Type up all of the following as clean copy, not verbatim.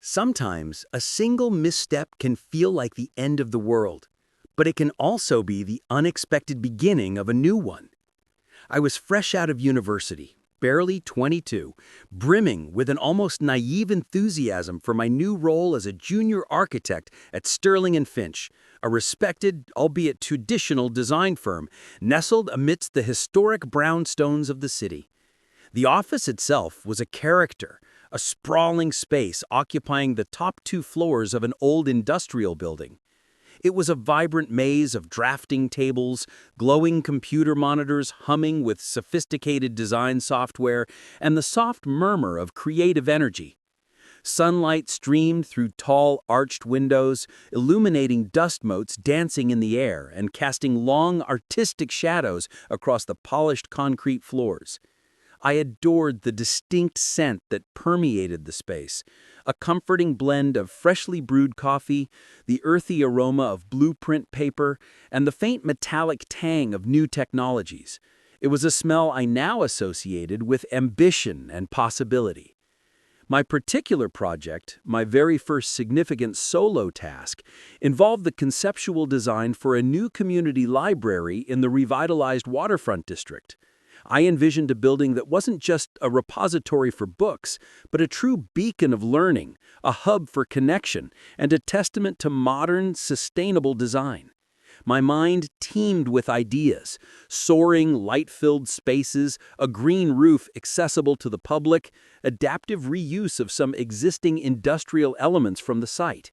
Sometimes a single misstep can feel like the end of the world, but it can also be the unexpected beginning of a new one. I was fresh out of university, barely 22, brimming with an almost naive enthusiasm for my new role as a junior architect at Sterling and Finch, a respected, albeit traditional design firm, nestled amidst the historic brownstones of the city. The office itself was a character, a sprawling space occupying the top two floors of an old industrial building. It was a vibrant maze of drafting tables, glowing computer monitors humming with sophisticated design software, and the soft murmur of creative energy. Sunlight streamed through tall, arched windows, illuminating dust motes dancing in the air and casting long, artistic shadows across the polished concrete floors. I adored the distinct scent that permeated the space, a comforting blend of freshly brewed coffee, the earthy aroma of blueprint paper, and the faint metallic tang of new technologies. It was a smell I now associated with ambition and possibility. My particular project, my very first significant solo task, involved the conceptual design for a new community library in the revitalized waterfront district. I envisioned a building that wasn't just a repository for books, but a true beacon of learning, a hub for connection, and a testament to modern, sustainable design. My mind teemed with ideas: soaring, light-filled spaces, a green roof accessible to the public, adaptive reuse of some existing industrial elements from the site.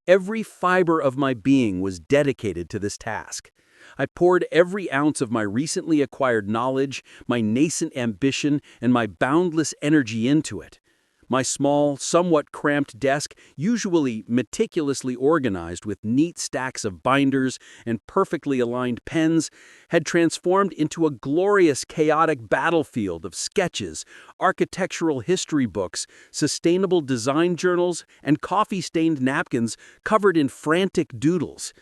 Every fiber of my being was dedicated to this task. I poured every ounce of my recently acquired knowledge, my nascent ambition, and my boundless energy into it. My small, somewhat cramped desk, usually meticulously organized with neat stacks of binders and perfectly aligned pens, had transformed into a glorious, chaotic battlefield of sketches, architectural history books, sustainable design journals, and coffee-stained napkins covered in frantic doodles.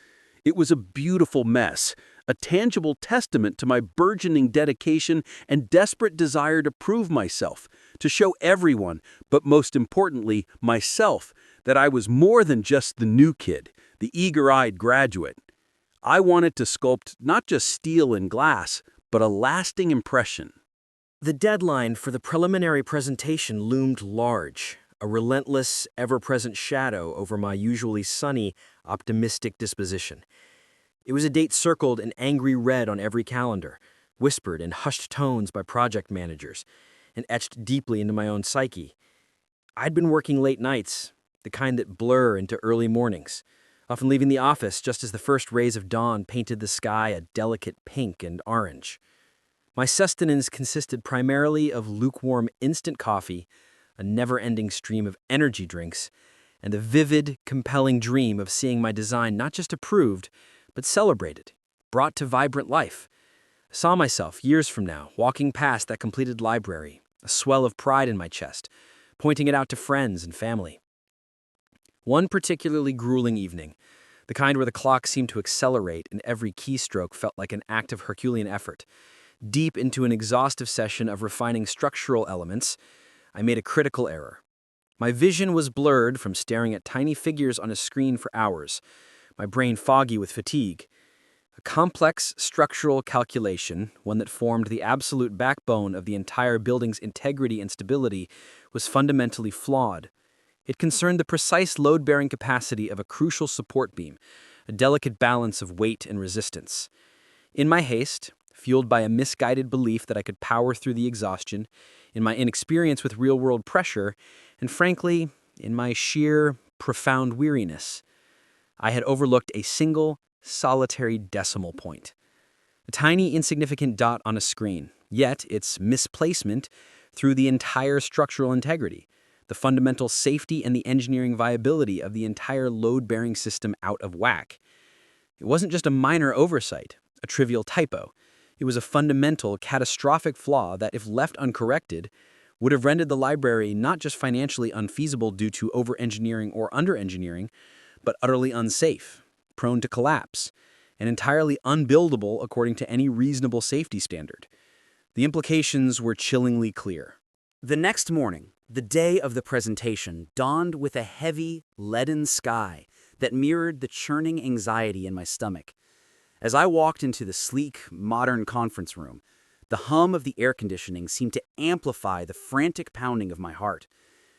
It was a beautiful mess, a tangible testament to my burgeoning dedication and desperate desire to prove myself, to show everyone, but most importantly, myself, that I was more than just the new kid, the eager-eyed graduate. I wanted to sculpt not just steel and glass, but a lasting impression. The deadline for the preliminary presentation loomed large, a relentless, ever-present shadow over my usually sunny, optimistic disposition. It was a date circled in angry red on every calendar, whispered in hushed tones by project managers, and etched deeply into my own psyche. I'd been working late nights, the kind that blur into early mornings, often leaving the office just as the first rays of dawn painted the sky a delicate pink and orange. My sustenance consisted primarily of lukewarm instant coffee, a never-ending stream of energy drinks, and the vivid, compelling dream of seeing my design not just approved, but celebrated, brought to vibrant life. I saw myself, years from now, walking past that completed library, a swell of pride in my chest, pointing it out to friends and family. One particularly grueling evening, the kind where the clock seemed to accelerate and every keystroke felt like an act of Herculean effort, deep into an exhaustive session of refining structural elements, I made a critical error. My vision was blurred from staring at tiny figures on a screen for hours, my brain foggy with fatigue. A complex structural calculation, one that formed the absolute backbone of the entire building's integrity and stability, was fundamentally flawed. It concerned the precise load-bearing capacity of a crucial support beam, a delicate balance of weight and resistance. In my haste, fueled by a misguided belief that I could power through the exhaustion, in my inexperience with real-world pressure, and frankly, in my sheer, profound weariness, I had overlooked a single, solitary decimal point. A tiny, insignificant dot on a screen, yet its misplacement threw the entire structural integrity, the fundamental safety and the engineering viability of the entire load-bearing system out of whack. It wasn't just a minor oversight, a trivial typo. It was a fundamental, catastrophic flaw that, if left uncorrected, would have rendered the library not just financially unfeasible due to over-engineering or under-engineering, but utterly unsafe, prone to collapse, and entirely unbuildable according to any reasonable safety standard. The implications were chillingly clear. The next morning, The day of the presentation dawned with a heavy, leaden sky that mirrored the churning anxiety in my stomach. As I walked into the sleek, modern conference room, the hum of the air conditioning seemed to amplify the frantic pounding of my heart.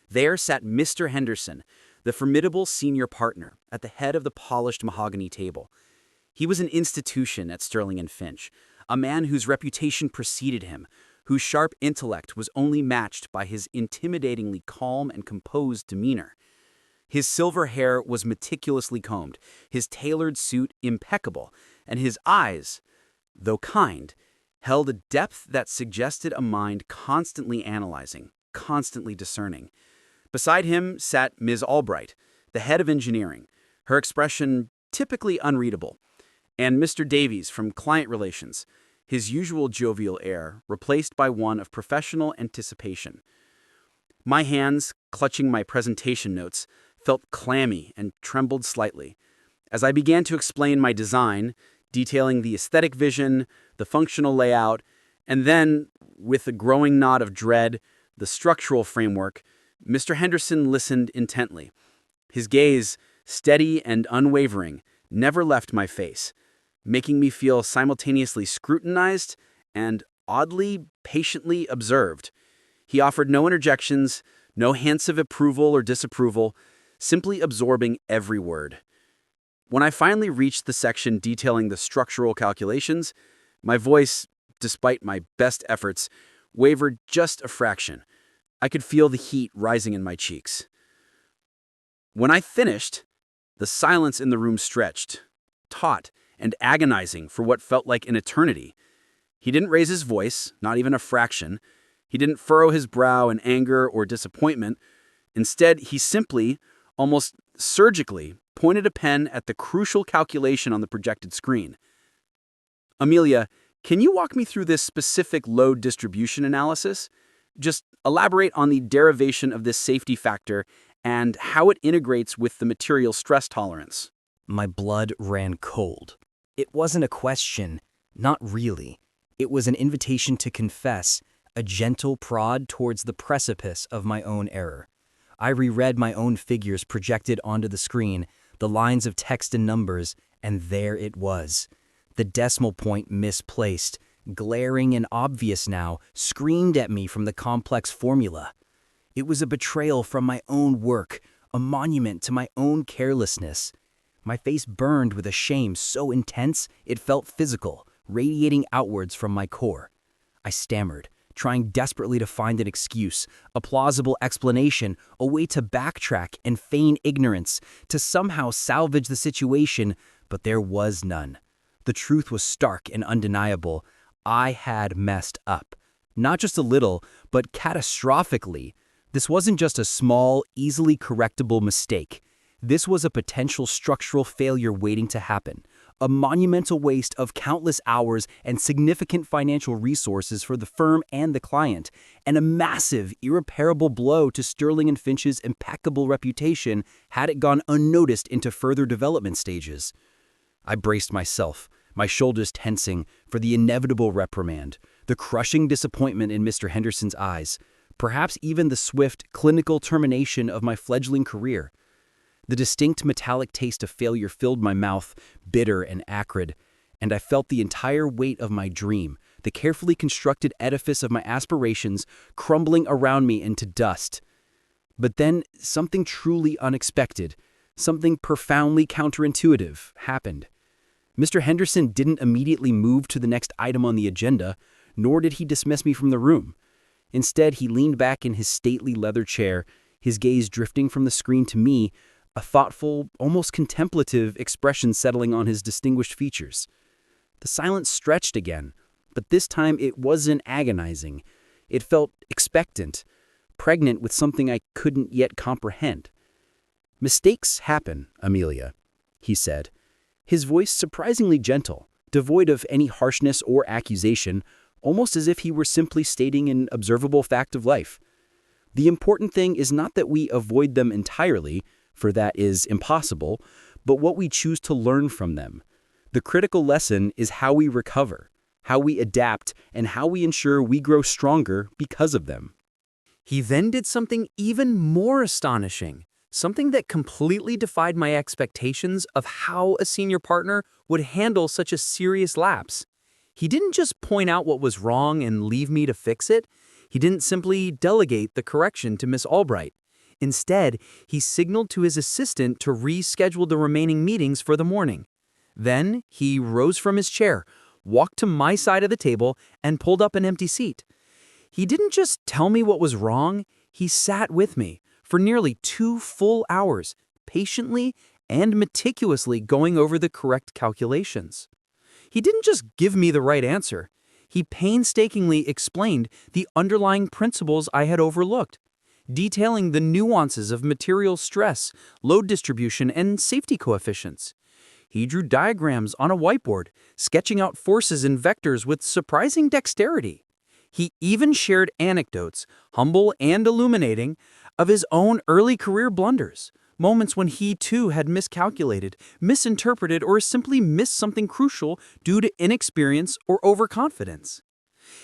There sat Mr. Henderson, the formidable senior partner, at the head of the polished mahogany table. He was an institution at Sterling and Finch, a man whose reputation preceded him, whose sharp intellect was only matched by his intimidatingly calm and composed demeanor. His silver hair was meticulously combed, his tailored suit impeccable, and his eyes, though kind, held a depth that suggested a mind constantly analyzing, constantly discerning. Beside him sat Ms. Albright, the head of engineering, her expression typically unreadable, and Mr. Davies from client relations, his usual jovial air replaced by one of professional anticipation. My hands, clutching my presentation notes, felt clammy and trembled slightly. As I began to explain my design, detailing the aesthetic vision, the functional layout, and then, with a growing knot of dread, the structural framework, Mr. Henderson listened intently. His gaze, steady and unwavering, never left my face, making me feel simultaneously scrutinized and, oddly, patiently observed. He offered no interjections, no hints of approval or disapproval, simply absorbing every word. When I finally reached the section detailing the structural calculations, my voice, despite my best efforts, wavered just a fraction. I could feel the heat rising in my cheeks. When I finished, the silence in the room stretched, taut and agonizing for what felt like an eternity. He didn't raise his voice, not even a fraction. He didn't furrow his brow in anger or disappointment. Instead, he simply, almost surgically, pointed a pen at the crucial calculation on the projected screen. Amelia, can you walk me through this specific load distribution analysis? Just elaborate on the derivation of this safety factor and how it integrates with the material stress tolerance. My blood ran cold. It wasn't a question, not really. It was an invitation to confess, a gentle prod towards the precipice of my own error. I reread my own figures projected onto the screen, the lines of text and numbers, and there it was. The decimal point misplaced, glaring and obvious now, screamed at me from the complex formula. It was a betrayal from my own work, a monument to my own carelessness. My face burned with a shame so intense it felt physical, radiating outwards from my core. I stammered, trying desperately to find an excuse, a plausible explanation, a way to backtrack and feign ignorance, to somehow salvage the situation, but there was none. The truth was stark and undeniable. I had messed up. Not just a little, but catastrophically. This wasn't just a small, easily correctable mistake. This was a potential structural failure waiting to happen, a monumental waste of countless hours and significant financial resources for the firm and the client, and a massive, irreparable blow to Sterling and Finch's impeccable reputation had it gone unnoticed into further development stages. I braced myself, my shoulders tensing, for the inevitable reprimand, the crushing disappointment in Mr. Henderson's eyes, perhaps even the swift, clinical termination of my fledgling career. The distinct metallic taste of failure filled my mouth, bitter and acrid, and I felt the entire weight of my dream, the carefully constructed edifice of my aspirations, crumbling around me into dust. But then something truly unexpected, something profoundly counterintuitive, happened. Mr. Henderson didn't immediately move to the next item on the agenda, nor did he dismiss me from the room. Instead, he leaned back in his stately leather chair, his gaze drifting from the screen to me, a thoughtful, almost contemplative expression settling on his distinguished features. The silence stretched again, but this time it wasn't agonizing. It felt expectant, pregnant with something I couldn't yet comprehend. "Mistakes happen, Amelia," he said, his voice surprisingly gentle, devoid of any harshness or accusation, almost as if he were simply stating an observable fact of life. The important thing is not that we avoid them entirely, for that is impossible, but what we choose to learn from them. The critical lesson is how we recover, how we adapt, and how we ensure we grow stronger because of them. He then did something even more astonishing, something that completely defied my expectations of how a senior partner would handle such a serious lapse. He didn't just point out what was wrong and leave me to fix it. He didn't simply delegate the correction to Miss Albright. Instead, he signaled to his assistant to reschedule the remaining meetings for the morning. Then, he rose from his chair, walked to my side of the table, and pulled up an empty seat. He didn't just tell me what was wrong, he sat with me for nearly 2 full hours, patiently and meticulously going over the correct calculations. He didn't just give me the right answer. He painstakingly explained the underlying principles I had overlooked, detailing the nuances of material stress, load distribution, and safety coefficients. He drew diagrams on a whiteboard, sketching out forces and vectors with surprising dexterity. He even shared anecdotes, humble and illuminating, of his own early career blunders, moments when he too had miscalculated, misinterpreted, or simply missed something crucial due to inexperience or overconfidence.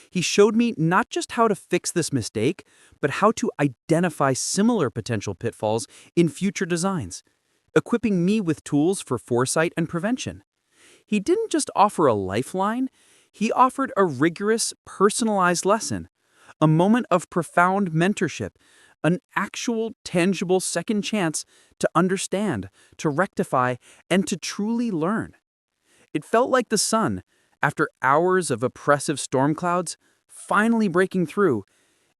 He showed me not just how to fix this mistake, but how to identify similar potential pitfalls in future designs, equipping me with tools for foresight and prevention. He didn't just offer a lifeline, he offered a rigorous, personalized lesson, a moment of profound mentorship, an actual, tangible second chance to understand, to rectify, and to truly learn. It felt like the sun, after hours of oppressive storm clouds, finally breaking through,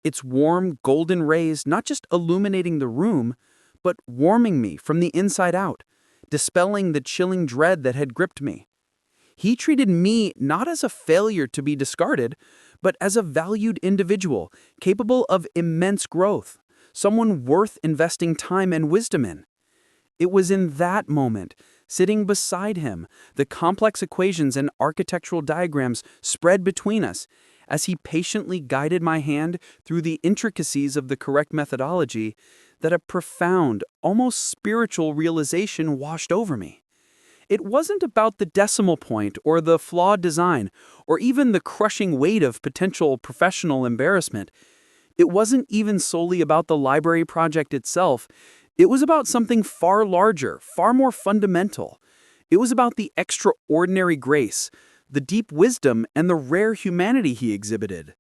its warm, golden rays not just illuminating the room, but warming me from the inside out, dispelling the chilling dread that had gripped me. He treated me not as a failure to be discarded, but as a valued individual, capable of immense growth, someone worth investing time and wisdom in. It was in that moment, sitting beside him, the complex equations and architectural diagrams spread between us, as he patiently guided my hand through the intricacies of the correct methodology, that a profound, almost spiritual realization washed over me. It wasn't about the decimal point or the flawed design or even the crushing weight of potential professional embarrassment. It wasn't even solely about the library project itself. It was about something far larger, far more fundamental. It was about the extraordinary grace, the deep wisdom, and the rare humanity he exhibited.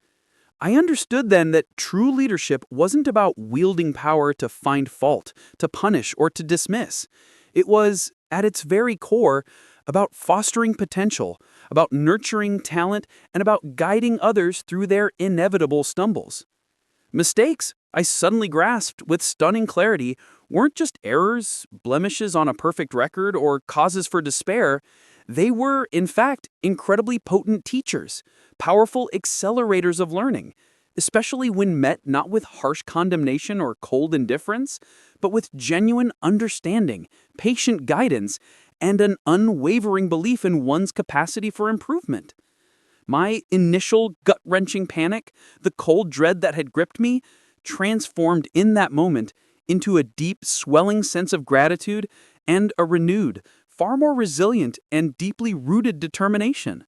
I understood then that true leadership wasn't about wielding power to find fault, to punish, or to dismiss. It was, at its very core, about fostering potential, about nurturing talent, and about guiding others through their inevitable stumbles. Mistakes, I suddenly grasped with stunning clarity, weren't just errors, blemishes on a perfect record, or causes for despair. They were, in fact, incredibly potent teachers, powerful accelerators of learning, especially when met not with harsh condemnation or cold indifference, but with genuine understanding, patient guidance, and an unwavering belief in one's capacity for improvement. My initial gut-wrenching panic, the cold dread that had gripped me, transformed in that moment into a deep, swelling sense of gratitude and a renewed, far more resilient and deeply rooted determination.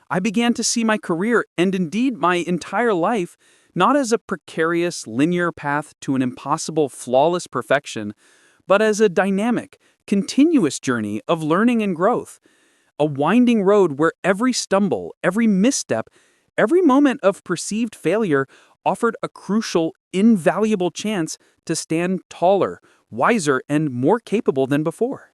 I began to see my career, and indeed my entire life, not as a precarious, linear path to an impossible, flawless perfection, but as a dynamic, continuous journey of learning and growth. A winding road where every stumble, every misstep, every moment of perceived failure offered a crucial, invaluable chance to stand taller, wiser, and more capable than before.